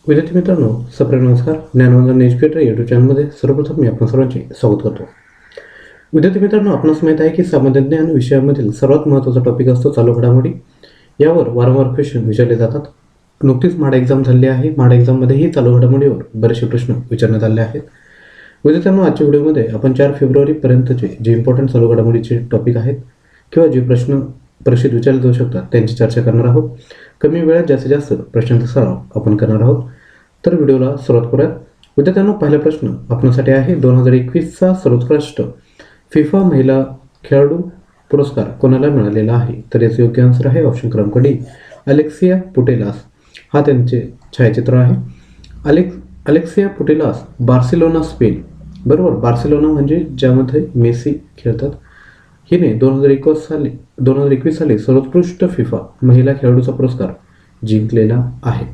विद्यार्थी मित्रांनो, सप्रे नमस्कार. ज्ञानवंदन एज्युकेटर यूट्यूब चॅनलमध्ये सर्वप्रथम मी आपण सर्वांचे स्वागत करतो. विद्यार्थी मित्रांनो, आपणास माहीत आहे की सामान्य ज्ञान विषयामधील सर्वात महत्त्वाचा टॉपिक असतो चालू घडामोडी. यावर वारंवार क्वेश्चन विचारले जातात. नुकतीच म्हाडा एक्झाम झाली आहे. म्हाडा एक्झाममध्येही चालू घडामोडीवर बरेचसे प्रश्न विचारण्यात आले आहेत. विद्यार्थ्यांनो, आजच्या व्हिडिओमध्ये आपण 4 फेब्रुवारीपर्यंतचे जे इम्पॉर्टंट चालू घडामोडीचे टॉपिक आहेत किंवा जे प्रश्न परीक्षेत विचारले जाऊ शकतात त्यांची चर्चा करणार आहोत. कमी वेळात जास्तीत जास्त प्रश्नांचा सराव आपण करणार आहोत. तर व्हिडिओला सुरुवात करूयात. विद्यार्थ्यांनो, पहिला प्रश्न आपल्यासाठी आहे. 2021चा सर्वोत्कृष्ट फिफा महिला खेळाडू पुरस्कार कोणाला मिळालेला आहे? तर याचे योग्य आन्सर आहे ऑप्शन क्रमांक डी, अलेक्सिया पुटेलास. हा त्यांचे छायाचित्र आहे. Alexia Putellas, Barcelona, Spain. बरोबर, बार्सिलोना म्हणजे ज्यामध्ये मेसी खेळतात. हिने 2021 साली सर्वोत्कृष्ट फिफा महिला खेळाडूचा पुरस्कार जिंकलेला आहे.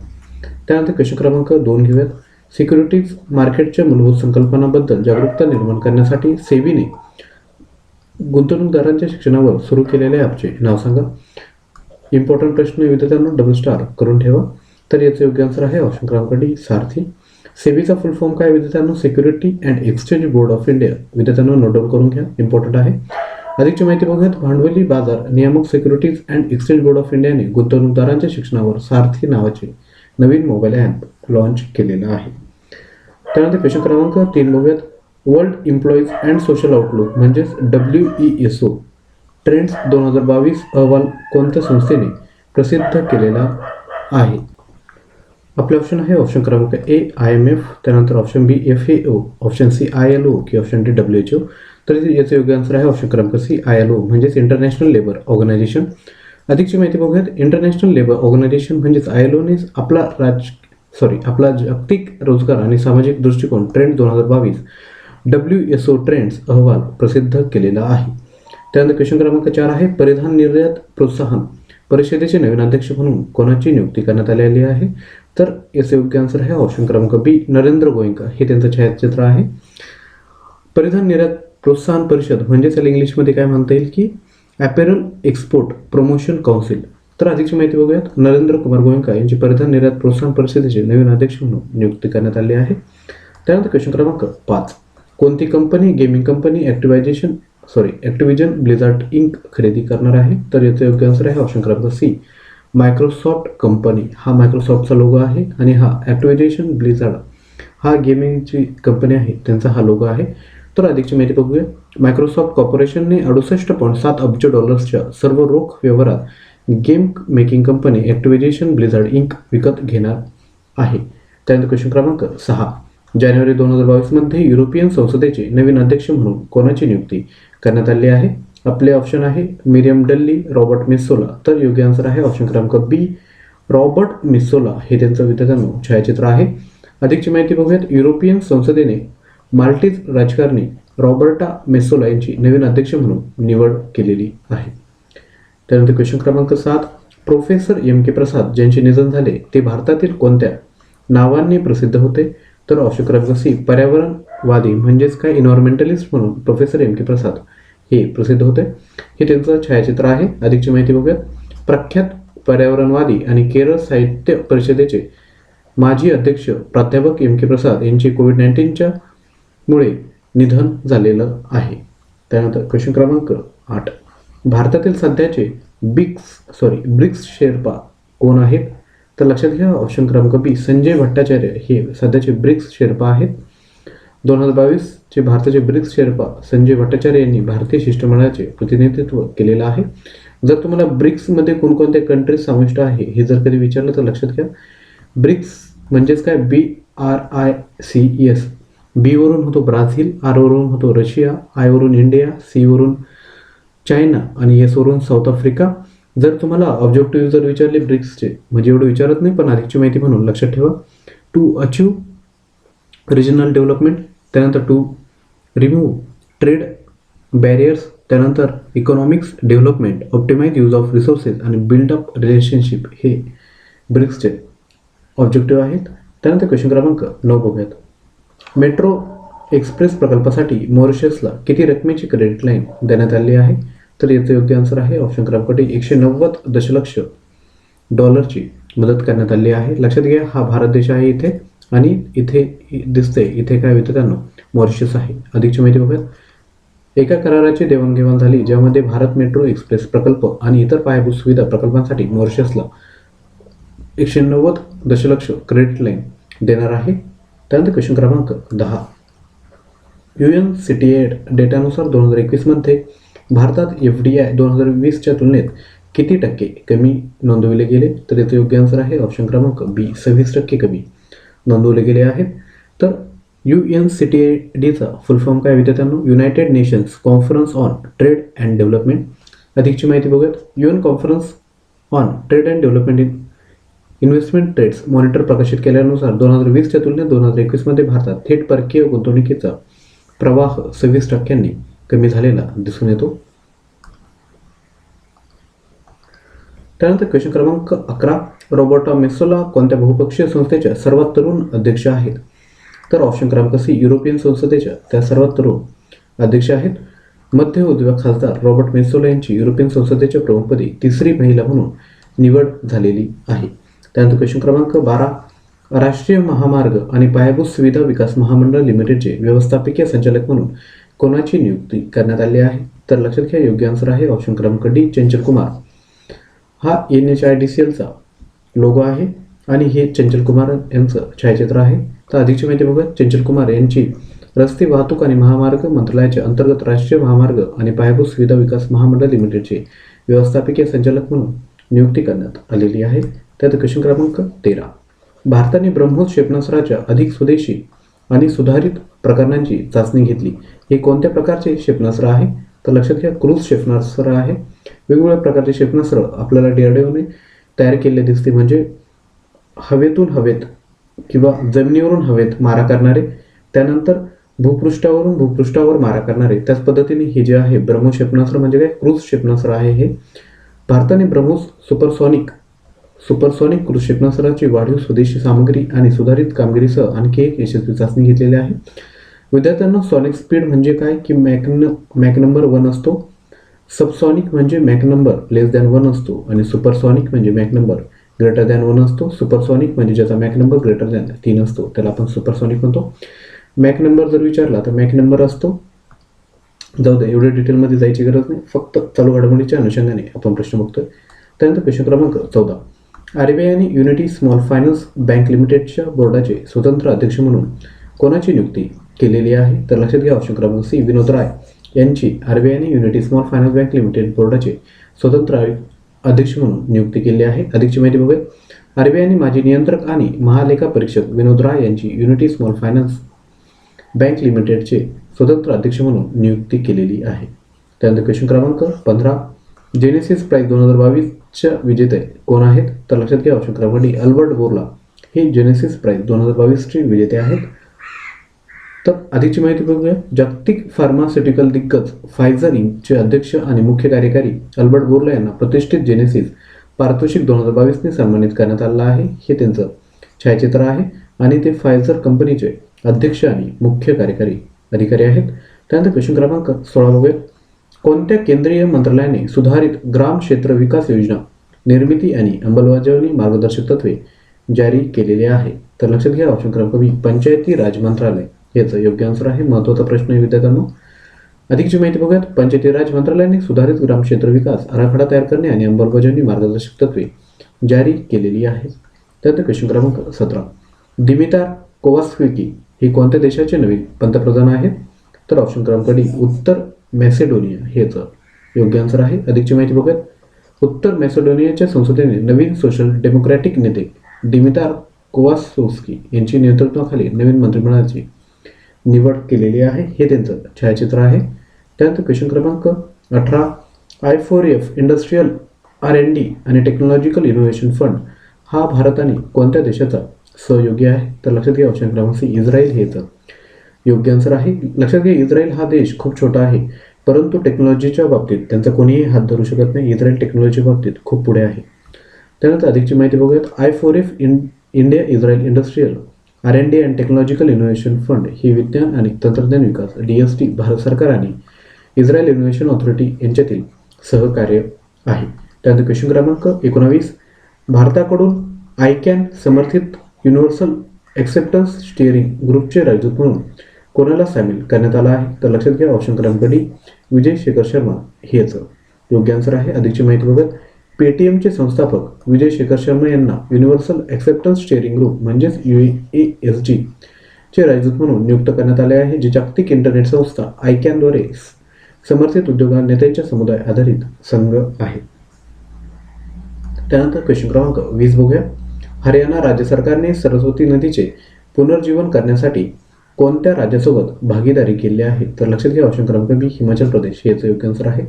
त्यानंतर क्वेश्चन क्रमांक 2 घेऊयात. सिक्युरिटीज मार्केटच्या मूलभूत संकल्पनांबद्दल जागरूकता निर्माण करण्यासाठी सेबीने गुंतवणूकदारांच्या शिक्षणावर सुरू केलेल्या ॲपचे नाव सांगा. इम्पॉर्टंट प्रश्न विद्यार्थ्यांना डबल स्टार करून ठेवा. तर याचे योग्य आन्सर आहे ऑप्शन क्रमांक डी, सारथी. सेबीचा फुल फॉर्म काय विद्यार्थ्यांना? Security and exchange board of India. विद्यार्थ्यांना नोट डाऊन करून घ्या, इम्पॉर्टंट आहे. अधिकची माहिती बघूयात. भांडवली बाजार नियामक securities and exchange board of इंडियाने गुंतवणूकदारांच्या शिक्षणावर सारथी नावाचे नवीन मोबाईल ॲप लॉन्च केलेलं आहे. त्यानंतर क्वेश्चन क्रमांक 3 बघूयात. World employees and social outlook म्हणजेच WESO ट्रेंड्स 2022 अहवाल कोणत्या संस्थेने प्रसिद्ध केलेला आहे? आपले ऑप्शन आहे ऑप्शन क्रमांक ए, IMF. त्यानंतर ऑप्शन बी, FAO. ऑप्शन सी, ILO की ऑप्शन डी, WHO. तर याचे योग्य आन्सर आहे ऑप्शन क्रमांक सी, ILO म्हणजेच इंटरनॅशनल लेबर ऑर्गनायझेशन. अधिकची माहिती बघूयात. इंटरनॅशनल लेबर ऑर्गनायझेशन म्हणजेच ILOने आपला जागतिक रोजगार आणि सामाजिक दृष्टिकोन ट्रेंड 2022 WESO ट्रेंड्स अहवाल प्रसिद्ध केलेला आहे. त्यानंतर क्वेश्चन क्रमांक 4 आहे. परिधान निर्यात प्रोत्साहन परिषदेचे नवीन अध्यक्ष म्हणून कोणाची नियुक्ती करण्यात आलेली आहे? तर याचे योग्य आन्सर आहे ऑप्शन क्रमांक बी, नरेंद्र गोयंका. हे त्यांचं छायाचित्र आहे. परिधान निर्यात प्रोत्साहन परिषद म्हणजेच याला इंग्लिशमध्ये काय म्हणता येईल की ॲपेरल एक्सपोर्ट प्रमोशन काउन्सिल. तर अधिकची माहिती बघूयात. नरेंद्र कुमार गोयंका यांची परिधान निर्यात प्रोत्साहन परिषदेचे नवीन अध्यक्ष म्हणून नियुक्ती करण्यात आली आहे. त्यानंतर क्वेश्चन क्रमांक 5. कोणती कंपनी गेमिंग कंपनी ॲक्टिव्हिजन ब्लिझार्ड इंक खरेदी करणार आहे? तर याचं योग्य आन्सर आहे ऑप्शन क्रमांक सी, मायक्रोसॉफ्ट कंपनी. हा मायक्रोसॉफ्टचा लोगो आहे आणि हा ॲक्टिव्हिजन ब्लिझार्ड हा गेमिंगची कंपनी आहे, त्यांचा हा लोगो आहे. तर अधिकची माहिती बघूया. मायक्रोसॉफ्ट कॉर्पोरेशनने 68.7 अब्ज डॉलर्सच्या सर्व रोख व्यवहारात गेम मेकिंग कंपनी ॲक्टिव्हिजन ब्लिझार्ड इंक विकत घेणार आहे. त्यानंतर क्वेश्चन क्रमांक 6. जानेवारी 2022 मध्ये युरोपियन संसदेचे नवीन अध्यक्ष म्हणून कोणाची नियुक्ती करण्यात आली आहे? आपले ऑप्शन आहे मिरियम डल्ली, रॉबर्ट मेसोला. तर योग्य आन्सर आहे ऑप्शन क्रमांक बी, रॉबर्ट मेसोला. हे त्यांचं विद्यार्थ्यांनो छायाचित्र आहे. अधिकची माहिती बघूयात. युरोपियन संसदेने माल्टीज राजकारणी रॉबर्टा मेसोला यांची नवीन अध्यक्ष म्हणून निवड केलेली आहे. त्यानंतर क्वेश्चन क्रमांक 7. प्रोफेसर MK प्रसाद ज्यांचे निधन झाले ते भारतातील कोणत्या नावांनी प्रसिद्ध होते? तर ऑप्शन क्रमांक सी, पर्यावरणवादी म्हणजेच काय इन्व्हायरमेंटलिस्ट म्हणून प्रोफेसर MK प्रसाद हे प्रसिद्ध होते. हे त्यांचं छायाचित्र आहे. अधिकची माहिती बघूयात. प्रख्यात पर्यावरणवादी आणि केरळ साहित्य परिषदेचे माजी अध्यक्ष प्राध्यापक MK प्रसाद यांचे कोविड-19 मुळे निधन झालेलं आहे. त्यानंतर क्वेश्चन क्रमांक 8. भारतातील सध्याचे ब्रिक्स शेर्पा कोण आहेत? तर लक्षात घ्या ऑप्शन क्रमांक बी, संजय भट्टाचार्य हे सध्याचे ब्रिक्स शेर्पा आहेत. 2022चे भारताचे ब्रिक्स शेर्पा संजय भट्टाचार्य यांनी भारतीय शिष्टमंडळाचे प्रतिनिधित्व केलेलं आहे. जर तुम्हाला ब्रिक्समध्ये कोणकोणत्या कंट्रीज समाविष्ट आहे हे जर कधी विचारलं तर लक्षात घ्या. ब्रिक्स म्हणजेच काय BRICS. बी वरून होतो ब्राझील, आर वरून होतो रशिया, आय वरून इंडिया, सी वरून चायना आणि एस वरून साऊथ आफ्रिका. जर तुम्हाला ऑब्जेक्टिव्ह जर विचारले ब्रिक्सचे, म्हणजे एवढं विचारत नाही पण अधिकची माहिती म्हणून लक्षात ठेवा. टू अचीव रिजनल डेव्हलपमेंट, त्यानंतर टू रिमूव्ह ट्रेड बॅरियर्स, त्यानंतर economics development, optimise use of resources आणि बिल्ड अप रिलेशनशिप हे ब्रिक्सचे ऑब्जेक्टिव्ह आहेत. त्यानंतर क्वेश्चन क्रमांक 9 बघूयात. मेट्रो एक्सप्रेस प्रकल्पासाठी मॉरिशसला किती रकमेची क्रेडिट लाईन देण्यात आली आहे? तर याचं योग्य आन्सर आहे ऑप्शन क्रमांक डी, $190 दशलक्ष मदत करण्यात आली आहे. लक्षात घ्या, हा भारत देश आहे इथे, आणि इथे दिसते इथे काय विद्यार्थ्यांनो मॉरिशस आहे. अधिकची माहिती बघा. एका कराराची देवाणघेवाण झाली ज्यामध्ये भारत मेट्रो एक्सप्रेस प्रकल्प आणि इतर पायाभूत सुविधा प्रकल्पांसाठी मॉरिशसला 190 दशलक्ष क्रेडिट लाईन देणार आहे. त्यानंतर क्वेश्चन क्रमांक 10. UNCTAD डेटानुसार 2021 मध्ये भारतात FDI 2020च्या तुलनेत किती टक्के कमी नोंदवले गेले? तर याचं योग्य आन्सर आहे ऑप्शन क्रमांक बी, 26% कमी नोंदवले गेले आहेत. तर UNCTADचा फुल फॉर्म काय विद्यार्थ्यांनो? United Nations conference on trade and development. अधिकची माहिती बघूयात. UN conference on trade and development investment trades monitor प्रकाशित केल्यानुसार 2020च्या तुलनेत 2021 मध्ये भारतात थेट परकीय गुंतवणुकीचा प्रवाह 26% कमी झालेला दिसून येतो. त्यानंतर क्वेश्चन क्रमांक 11. रॉबर्टा मेसोला कोणत्या बहुपक्षीय संस्थेच्या सर्वात तरुण अध्यक्ष आहेत? तर ऑप्शन क्रमांक सी, युरोपियन संसदेच्या त्या सर्वात तरुण अध्यक्ष आहेत. मध्य उद्योग खासदार रॉबर्ट मेसोला यांची युरोपियन संसदेच्या प्रमुखपदी तिसरी महिला म्हणून निवड झालेली आहे. त्यानंतर क्वेश्चन क्रमांक 12. राष्ट्रीय महामार्ग आणि पायाभूत सुविधा विकास महामंडळ लिमिटेडचे व्यवस्थापकीय संचालक म्हणून कोणाची नियुक्ती करण्यात आली आहे? तर लक्षात घ्या, योग्य आन्सर आहे ऑप्शन क्रमांक डी, चंचल कुमार. हा NHIDCLचा लोगो आहे आणि हे चंचल कुमार यांचं छायाचित्र आहे. तर अधिकची माहिती बघा. चंचल कुमार यांची रस्ते वाहतूक आणि महामार्ग मंत्रालयाच्या अंतर्गत राष्ट्रीय महामार्ग आणि पायाभूत सुविधा विकास महामंडळ लिमिटेडचे व्यवस्थापकीय संचालक म्हणून नियुक्ती करण्यात आलेली आहे. त्यात क्वेश्चन क्रमांक 13. भारताने ब्रह्मोस क्षेपणास्त्राच्या अधिक स्वदेशी आणि सुधारित प्रकरणांची चाचणी घेतली. हे कोणत्या प्रकारचे क्षेपणास्त्र आहे? तर लक्षात घ्या, क्रूझ क्षेपणास्त्र आहे. वेगवेगळ्या प्रकारचे क्षेपणास्त्र आपल्याला DRDOने तयार केलेले दिसते, म्हणजे हवेतून हवेत किंवा जमिनीवरून हवेत मारा करणारे, त्यानंतर भूपृष्ठावरून भूपृष्ठावर मारा करणारे. त्याच पद्धतीने हे जे आहे ब्रह्मोस क्षेपणास्त्र म्हणजे काय, क्रूझ क्षेपणास्त्र आहे. हे भारताने ब्रह्मोस सुपरसॉनिक क्रूझ क्षेपणास्त्राची वाढीव स्वदेशी सामग्री आणि सुधारित कामगिरीसह आणखी एक यशस्वी चाचणी घेतलेली आहे. विद्यार्थ्यांना सॉनिक स्पीड म्हणजे काय की मॅक नंबर 1 असतो, सबसॉनिक म्हणजे मॅक नंबर <1 असतो आणि सुपरसॉनिक म्हणजे मॅक नंबर <1 असतो. सुपरसॉनिक म्हणजे ज्याचा मॅक नंबर <3 असतो त्याला आपण सुपरसॉनिक म्हणतो. मॅक नंबर जर विचारला तर मॅक नंबर असतो. जाऊ दे, एवढे डिटेलमध्ये जायची गरज नाही, फक्त चालू घडामोडीच्या अनुषंगाने आपण प्रश्न बघतोय. त्यानंतर क्वेश्चन क्रमांक 14. RBI unity small finance bank लिमिटेडच्या बोर्डाचे स्वतंत्र अध्यक्ष म्हणून कोणाची नियुक्ती केलेली आहे? तर लक्षात घ्या, ऑप्शन क्रमांक सी, विनोद राय यांची RBI unity small finance bank limited बोर्डाचे स्वतंत्र अध्यक्ष म्हणून नियुक्ती केली आहे. अधिकची माहिती बघूया. RBI माजी नियंत्रक आणि महालेखा परीक्षक विनोद राय यांची युनिटी स्मॉल फायनान्स बँक लिमिटेडचे स्वतंत्र अध्यक्ष म्हणून नियुक्ती केलेली आहे. त्यानंतर क्वेश्चन क्रमांक 15. जेनेसिस प्राइज 2022च्या विजेते कोण आहेत? तर लक्षात घ्या, ऑप्शन क्रमांक डी, अल्बर्ट बोर्ला हे जेनेसिस प्राइज 2022चे विजेते आहेत. तर अधिकची माहिती बघूया. जागतिक फार्मास्युटिकल दिग्गज फायझर इंकचे अध्यक्ष आणि मुख्य कार्यकारी अल्बर्ट बोर्ला यांना प्रतिष्ठित जेनेसिस पारितोषिक 2022ने सन्मानित करण्यात आलं आहे. हे त्यांचं छायाचित्र आहे आणि ते फायझर कंपनीचे अध्यक्ष आणि मुख्य कार्यकारी अधिकारी आहेत. त्यानंतर क्वेश्चन क्रमांक 16 बघूया. कोणत्या केंद्रीय मंत्रालयाने सुधारित ग्राम क्षेत्र विकास योजना निर्मिती आणि अंमलबजावणी मार्गदर्शक तत्वे जारी केलेले आहे? तर लक्षात घ्या, ऑप्शन क्रमांक बी, पंचायती राज मंत्रालय याचं योग्य आन्सर आहे. महत्त्वाचा प्रश्न आहे विद्यार्थ्यांनो. अधिकची माहिती बघूयात. पंचायती राज मंत्रालयाने सुधारित ग्राम क्षेत्र विकास आराखडा तयार करणे आणि अंमलबजावणी मार्गदर्शक तत्वे जारी केलेली आहेत. त्यानंतर क्वेश्चन क्रमांक 17. दिमितार कोवास्की हे कोणत्या देशाचे नवीन पंतप्रधान आहेत? तर ऑप्शन क्रमांक डी, उत्तर मॅसेडोनिया हेच योग्य आन्सर आहे. अधिकची माहिती बघूयात. उत्तर मॅसेडोनियाच्या संसदेने नवीन सोशल डेमोक्रॅटिक नेते दिमितार कोवास्की यांची नेतृत्वाखाली नवीन मंत्रिमंडळाची निवड केलेली आहे. हे त्यांचं छायाचित्र आहे. त्यानंतर क्वेश्चन क्रमांक 18. I4F इंडस्ट्रियल R&D आणि टेक्नॉलॉजिकल इनोव्हेशन फंड हा भारत आणि कोणत्या देशाचा सहयोगी आहे? तर लक्षात घ्या, ऑप्शन क्रमांक सी, इस्रायल हेच योग्य आन्सर आहे. लक्षात घ्या, इस्रायल हा देश खूप छोटा आहे, परंतु टेक्नॉलॉजीच्या बाबतीत त्यांचा कोणीही हात धरू शकत नाही. इस्रायल टेक्नॉलॉजीच्या बाबतीत खूप पुढे आहे. त्यानंतर अधिकची माहिती बघूयात. I4F India Israel industrial R&D and technological innovation fund हे विज्ञान आणि तंत्रज्ञान विकास DST भारत सरकार आणि इस्रायल इनोव्हेशन ऑथॉरिटी यांच्यातील सहकार्य आहे. त्यानंतर क्वेश्चन क्रमांक 19. भारताकडून आयकॅन समर्थित युनिव्हर्सल ॲक्सेप्टन्स स्टिअरिंग ग्रुपचे राजदूत म्हणून कोणाला सामील करण्यात आला आहे? तर लक्षात घ्या ऑप्शन क्रमांक डी विजय शेखर शर्मा हे याचं योग्य आन्सर आहे. अधिकची माहिती बघत पेटीएमचे संस्थापक विजय शेखर शर्मा यांना युनिव्हर्सल ॲक्सेप्टन्स स्टिअरिंग ग्रुप म्हणजेच UASG चे राजदूत म्हणून नियुक्त करण्यात आले आहे, जे जागतिक इंटरनेट संस्था आयकॅनद्वारे समर्थित उद्योगनेत्यांच्या समुदाय आधारित संघ आहे. त्यानंतर क्वेश्चन क्रमांक 20 बघूया. हरियाणा राज्य सरकारने सरस्वती नदीचे पुनर्जीवन करण्यासाठी कोणत्या राज्यासोबत भागीदारी केली आहे? तर लक्षात घ्या ऑप्शन क्रमांक बी हिमाचल प्रदेश हे याचं योग्य आन्सर आहे.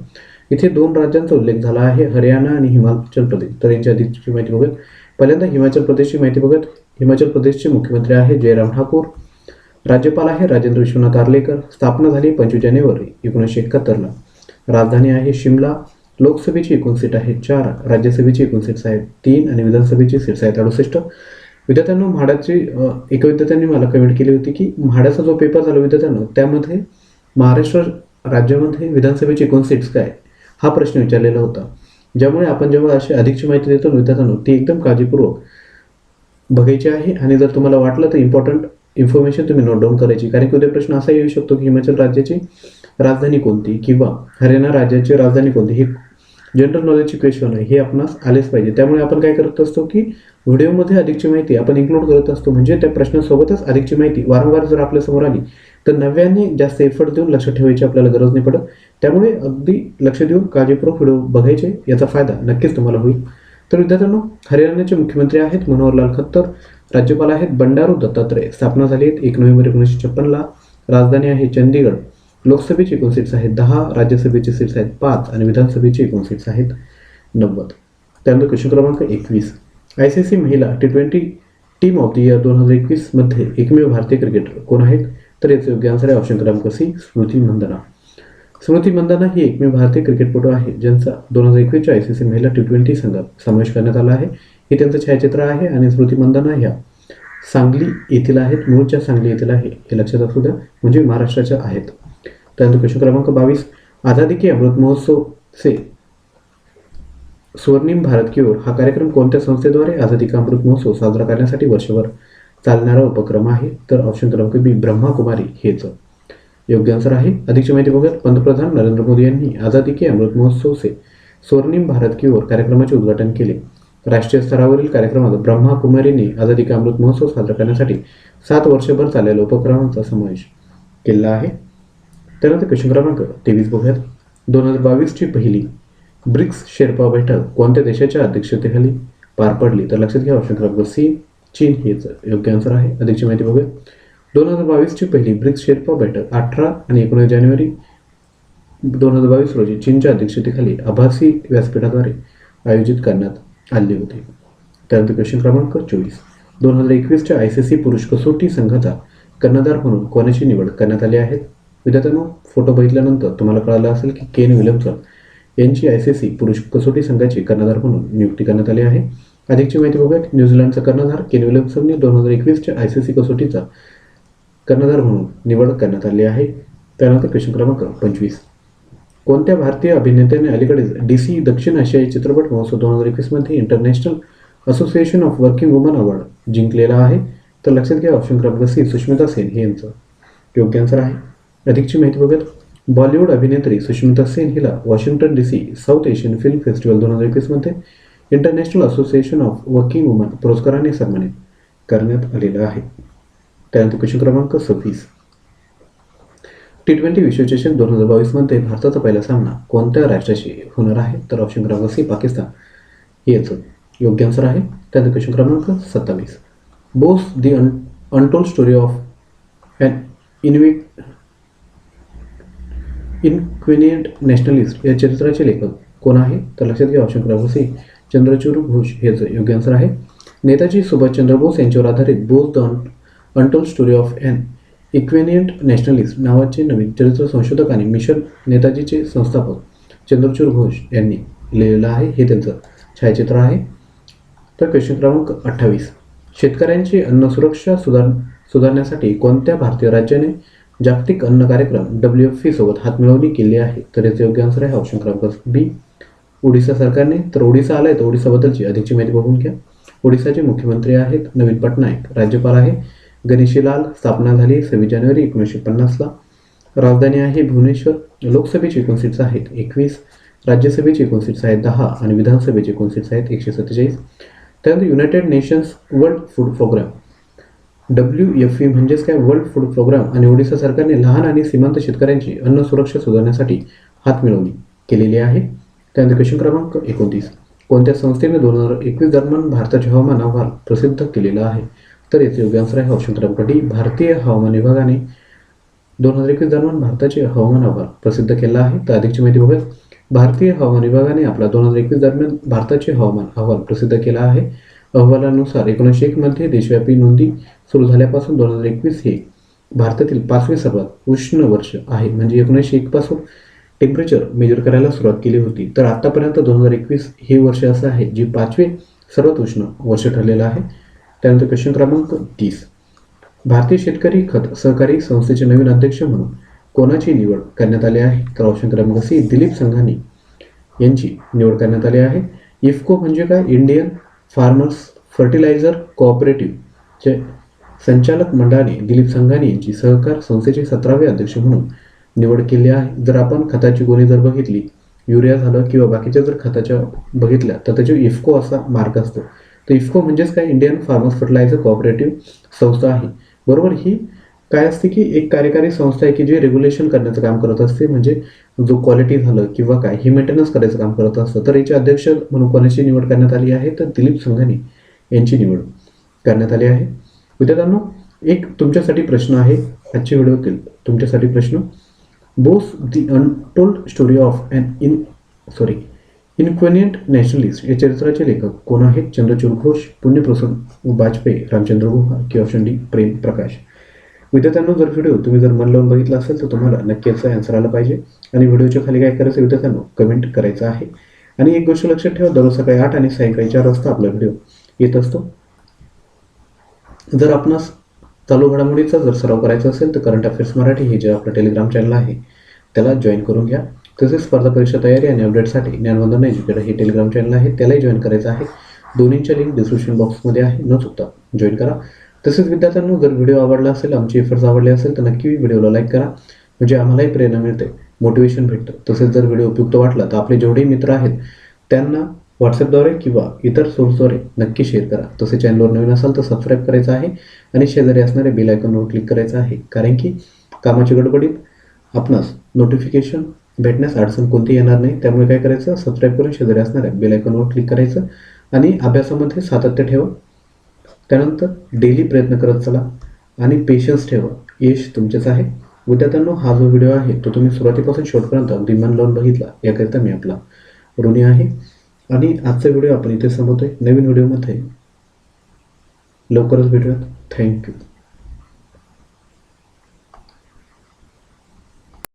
इथे 2 राज्यांचा उल्लेख झाला आहे, हरियाणा आणि हिमाचल प्रदेश. तर यांची अधिकची माहिती बघत पहिल्यांदा हिमाचल प्रदेशची माहिती बघत हिमाचल प्रदेशचे मुख्यमंत्री आहे जयराम ठाकूर. राज्यपाल आहे राजेंद्र विश्वनाथ आर्लेकर. स्थापना झाली 25 जानेवारी 1971ला. राजधानी आहे शिमला. लोकसभेची एकूण सीट आहे 4, राज्यसभेची एकूण सीट्स आहेत 3 आणि विधानसभेची सीट्स आहेत 68. विद्यार्थ्यांना म्हाडाची एका विद्यार्थ्यांनी मला कमेंट केली होती की म्हाडाचा जो पेपर झाला विद्यार्थ्यांना त्यामध्ये महाराष्ट्र राज्यामध्ये विधानसभेची एकूण सीट्स काय हा प्रश्न विचारलेला होता. ज्यामुळे आपण जेव्हा अशी अधिकची माहिती देतो विद्यार्थ्यांना ती एकदम काळजीपूर्वक बघायची आहे आणि जर तुम्हाला वाटलं तर इम्पॉर्टंट इन्फॉर्मेशन तुम्ही नोट डाऊन करायची, कारण की उद्या प्रश्न असा येऊ शकतो की हिमाचल राज्याची राजधानी कोणती किंवा हरियाणा राज्याची राजधानी कोणती, हे जनरल नॉलेजची क्वेश्चन आहे, हे आपणास आलेच पाहिजे. त्यामुळे आपण काय करत असतो की व्हिडिओमध्ये अधिकची माहिती आपण इन्क्लूड करत असतो, म्हणजे त्या प्रश्नासोबतच अधिकची माहिती वारंवार जर आपल्या समोर आली तर नव्याने जास्त एफर्ट देऊन लक्षात ठेवायची आपल्याला गरज नाही पडत. त्यामुळे अगदी लक्ष देऊन काळजीपूर्वक व्हिडिओ बघायचे, याचा फायदा नक्कीच तुम्हाला होईल. तर विद्यार्थ्यांनो, हरियाणाचे मुख्यमंत्री आहेत मनोहरलाल खट्टर. राज्यपाल आहेत बंडारू दत्तात्रय. स्थापना झाली आहे 1 नोव्हेंबर 1956ला. राजधानी आहे चंदीगड. लोकसभेची एकूण सीट्स आहेत 10, राज्यसभेची सीट्स आहेत 5 आणि विधानसभेची एकूण सीट्स आहेत 90. त्यानंतर क्वेश्चन क्रमांक 21. ICC महिला T20 team of the year 2021 मध्ये एकमेव भारतीय क्रिकेटर कोण आहेत? तर याचे योग्य आन्सर आहे ऑप्शन क्रमांक सी स्मृती मंदाना. स्मृती मंदाना ही एकमेव भारतीय क्रिकेटपटू आहे ज्यांचा 2021च्या ICC महिला T20 संघात समावेश करण्यात आला आहे. हे त्यांचं छायाचित्र आहे आणि स्मृती मंदाना ह्या सांगली येथील आहेत, मूळच्या सांगली येथील आहे, हे लक्षात असू द्या, म्हणजे महाराष्ट्राच्या आहेत. त्यानंतर क्वेश्चन क्रमांक 22. आझादी के अमृत महोत्सव से स्वर्णिम भारत की ओर हा कार्यक्रम कोणत्या संस्थेद्वारे आझादी का अमृत महोत्सव साजरा करण्यासाठी वर्षभर चालणारा उपक्रम आहे? तर ऑप्शन क्रमांक बी ब्रह्माकुमारी हेच योग्य आन्सर आहे. अधिकची माहिती बघत पंतप्रधान नरेंद्र मोदी यांनी आझादी के अमृत महोत्सव से स्वर्णिम भारत की ओर कार्यक्रमाचे उद्घाटन केले. राष्ट्रीय स्तरावरील कार्यक्रमात ब्रह्माकुमारीने आझादी का अमृत महोत्सव साजरा करण्यासाठी 7 वर्षभर चाललेल्या उपक्रमांचा समावेश केला आहे. त्यानंतर क्वेश्चन क्रमांक 23 बघूयात. 2022ची पहिली ब्रिक्स शेर्पा बैठक कोणत्या देशाच्या अध्यक्षतेखाली पार पडली? तर लक्षात घ्या ऑप्शन क्रमांक सी चीन हेच योग्य आन्सर आहे. अधिकची माहिती बघूया. 2022ची पहिली ब्रिक्स शेर्पा बैठक 18 आणि 19 जानेवारी 2022 रोजी चीनच्या अध्यक्षतेखाली आभासी व्यासपीठाद्वारे आयोजित करण्यात आली होती. त्यानंतर क्वेश्चन क्रमांक 24. 2021च्या ICC पुरुष कसोटी संघाचा कर्णधार म्हणून कोणाची निवड करण्यात आली आहे? विद्यार्थ्यांनो, फोटो बघितल्यानंतर तुम्हाला कळालं असेल की केन विल्यमसन यांची ICC पुरुष कसोटी संघाची कर्णधार म्हणून नियुक्ती करण्यात आली आहे. अधिकची माहिती बघूया. न्यूझीलंडचा कर्णधार केन विल्यमसनने 2021च्या ICC कसोटीचा कर्णधार म्हणून निवड करण्यात आली आहे. त्यानंतर क्वेश्चन क्रमांक 25. कोणत्या भारतीय अभिनेत्याने अलीकडेच DC दक्षिण आशियाई चित्रपट महोत्सव 2021 मध्ये international association of working woman award जिंकलेला आहे? तर लक्षात घ्या ऑप्शन क्रमांक सी सुष्मिता सेन हे यांचं योग्य आन्सर आहे. अधिकची माहिती बघत बॉलिवूड अभिनेत्री सुष्मिता सेन हिला Washington DC south Asian film festival 2021 मध्ये international association of working woman पुरस्काराने सन्मानित करण्यात आलेलं आहे. त्यानंतर क्वेश्चन क्रमांक 26. T20 विश्वचषक 2022 मध्ये भारताचा पहिला सामना कोणत्या राष्ट्राशी होणार आहे? तर ऑप्शन क्रमांक सी पाकिस्तान हे याचं योग्य आन्सर आहे. त्यानंतर क्वेश्चन क्रमांक 27. Bose the untold story of an inconvenient nationalist या चरित्राचे लेखक कोण आहे? तर लक्षात घ्या ऑप्शन क्रमांक सी चंद्रचूड घोष हेच योग्य आन्सर आहे. नेताजी सुभाषचंद्र बोस यांच्यावर आधारित Bose the untold story of an inconvenient nationalist नावाचे नवीन चरित्र संशोधक आणि मिशन नेताजीचे संस्थापक चंद्रचूड घोष यांनी लिहिलेलं आहे, हे त्यांचं छायाचित्र आहे. तर क्वेश्चन क्रमांक 28. शेतकऱ्यांची अन्न सुरक्षा सुधारण्यासाठी कोणत्या भारतीय राज्याने जागतिक अन्न कार्यक्रम WFP सोबत हातमिळवणी केली आहे? तर याचे योग्य आन्सर आहे ऑप्शन क्रमांक बी ओडिशा सरकारने. तर ओडिशा आलाय तर ओडिशाबद्दलची अधिकची माहिती बघून घ्या. ओडिशाचे मुख्यमंत्री आहेत नवीन पटनायक. राज्यपाल आहे गणेशीलाल. स्थापना झाली 26 जानेवारी 1950ला. राजधानी आहे भुवनेश्वर. लोकसभेची एकूण सीट्स आहेत 21, राज्यसभेची एकूण सीट्स आहेत 10 आणि विधानसभेची एकूण सीट्स आहेत 147. त्यानंतर United Nations world food programme WFP म्हणजेच काय वर्ल्ड फूड प्रोग्राम आणि ओडिशा सरकारने लहान आणि सीमांत शेतकऱ्यांची अन्न सुरक्षा सुधारण्यासाठी हातमिळवणी केलेली आहे. त्यानंतर क्वेश्चन क्रमांक 29. कोणत्या संस्थेने 2021 दरम्यान भारताचे हवामान अहवाल प्रसिद्ध केलेला आहे? तर याचे योग्य आन्सर आहे ऑप्शन क्रमांक डी. भारतीय हवामान विभागाने 2021 दरम्यान भारताचे हवामान अहवाल प्रसिद्ध केला आहे. तर अधिकची माहिती बघूया. भारतीय हवामान विभागाने आपला 2021 दरम्यान भारताचे हवामान अहवाल प्रसिद्ध केला आहे. अहवालानुसार 1901 मध्ये देशव्यापी नोंदी सुरू झाल्यापासून 2021 हे भारतातील 5वे सर्वात उष्ण वर्ष आहे. म्हणजे 1901 पासून टेम्परेचर मेजर करायला सुरुवात केली होती. तर आतापर्यंत 2021 हे वर्ष असं आहे जे 5वे सर्वात उष्ण वर्ष ठरलेलं आहे. त्यानंतर क्वेश्चन क्रमांक 30. भारतीय शेतकरी खत सहकारी संस्थेचे नवीन अध्यक्ष म्हणून कोणाची निवड करण्यात आली आहे? तर ऑप्शन क्रमांक सी. दिलीप संघानी यांची निवड करण्यात आली आहे. इफ्को म्हणजे काय? इंडियन फार्मर्स फर्टिलायझर कोऑपरेटिव्हचे संचालक मंडळाने दिलीप संघानी यांची सहकार संस्थेचे 17वे अध्यक्ष म्हणून निवड केली आहे. जर आपण खताची गोणी जर बघितली, युरिया झालं किंवा बाकीच्या जर खताच्या बघितल्या तर त्याचे इफ्को असा मार्क असतो. तर इफ्को म्हणजेच काय? इंडियन फार्मर्स फर्टिलायझर कोऑपरेटिव्ह संस्था आहे. बरोबर. ही काय असते की एक कार्यकारी संस्था आहे की जे रेग्युलेशन करण्याचं काम करत असते. म्हणजे जो क्वालिटी झालं किंवा काय हे मेंटेनन्स करायचं काम करत असतं. तर याचे अध्यक्ष म्हणून कोणाची निवड करण्यात आली आहे? तर दिलीप संघानी यांची निवड करण्यात आली आहे. विद्यार्थ्यांनो, एक तुमच्यासाठी प्रश्न आहे आजच्या व्हिडिओतील. तुमच्यासाठी प्रश्न. Bose the untold story of inconvenient nationalist या चरित्राचे लेखक कोण आहेत? चंद्रचूड घोष, पुण्यप्रसून वाजपेयी, रामचंद्र गुहा की ऑप्शन डी प्रेम प्रकाश. विद्यार्थ्यांनो, जर व्हिडिओ तुम्ही जर मन लावून बघितला असेल तर तुम्हाला नक्की याचा आन्सर आला पाहिजे. आणि व्हिडिओच्या खाली काय करायचं विद्यार्थ्यांनो? कमेंट करायचं आहे. आणि एक गोष्ट लक्षात ठेवा, दररोज सकाळी 8 आणि सायंकाळी 4 वाजता आपला व्हिडिओ येत असतो. जर आपणास चालू घडामोडीचा जर सराव करायचा असेल तर करंट अफेअर्स मराठी हे जे आपलं टेलिग्राम चॅनल आहे त्याला जॉईन करून घ्या. तसेच स्पर्धा परीक्षा तयारी आणि अपडेटसाठी ज्ञानवंदना एज्युकेटर हे टेलिग्राम चॅनल आहे त्यालाही जॉईन करायचं आहे. दोन्हींच्या लिंक डिस्क्रिप्शन बॉक्समध्ये आहे, न चुकता जॉईन करा. तसेच विद्यार्थ्यांनो, जर व्हिडिओ आवडला असेल, आमचे एफर्ट्स आवडले असेल तर नक्की व्हिडिओला लाईक करा. म्हणजे आम्हालाही प्रेरणा मिळते, मोटिवेशन भेटतं. तसेच जर व्हिडिओ उपयुक्त वाटला तर आपले जेवढेही मित्र आहेत त्यांना व्हॉट्सअपद्वारे किंवा इतर सोर्सद्वारे नक्की शेअर करा. तसे चॅनलवर नवीन असाल तर सबस्क्राईब करायचं आहे आणि शेजारी असणाऱ्या बेल आयकॉनवर क्लिक करायचं आहे. कारण की कामाच्या गडबडीत आपणास नोटिफिकेशन भेटण्यास अडचण कोणती येणार नाही. त्यामुळे काय करायचं? सबस्क्राईब करून शेजारी असणाऱ्या बेल आयकॉनवर क्लिक करायचं आणि अभ्यासामध्ये सातत्य ठेवा. त्यानंतर डेली प्रयत्न करत चला आणि पेशन्स ठेवा. यश तुमचेच आहे. विद्यार्थ्यांनो, हा जो व्हिडिओ आहे तो तुम्ही सुरुवातीपासून शेवटपर्यंत अगदी मन लावून बघितला याकरिता मी आपला ऋणी आहे. आणि आजचा व्हिडिओ आपण इथे संपवतोय. नवीन व्हिडिओमध्ये लवकरच भेटूयात. थँक्यू.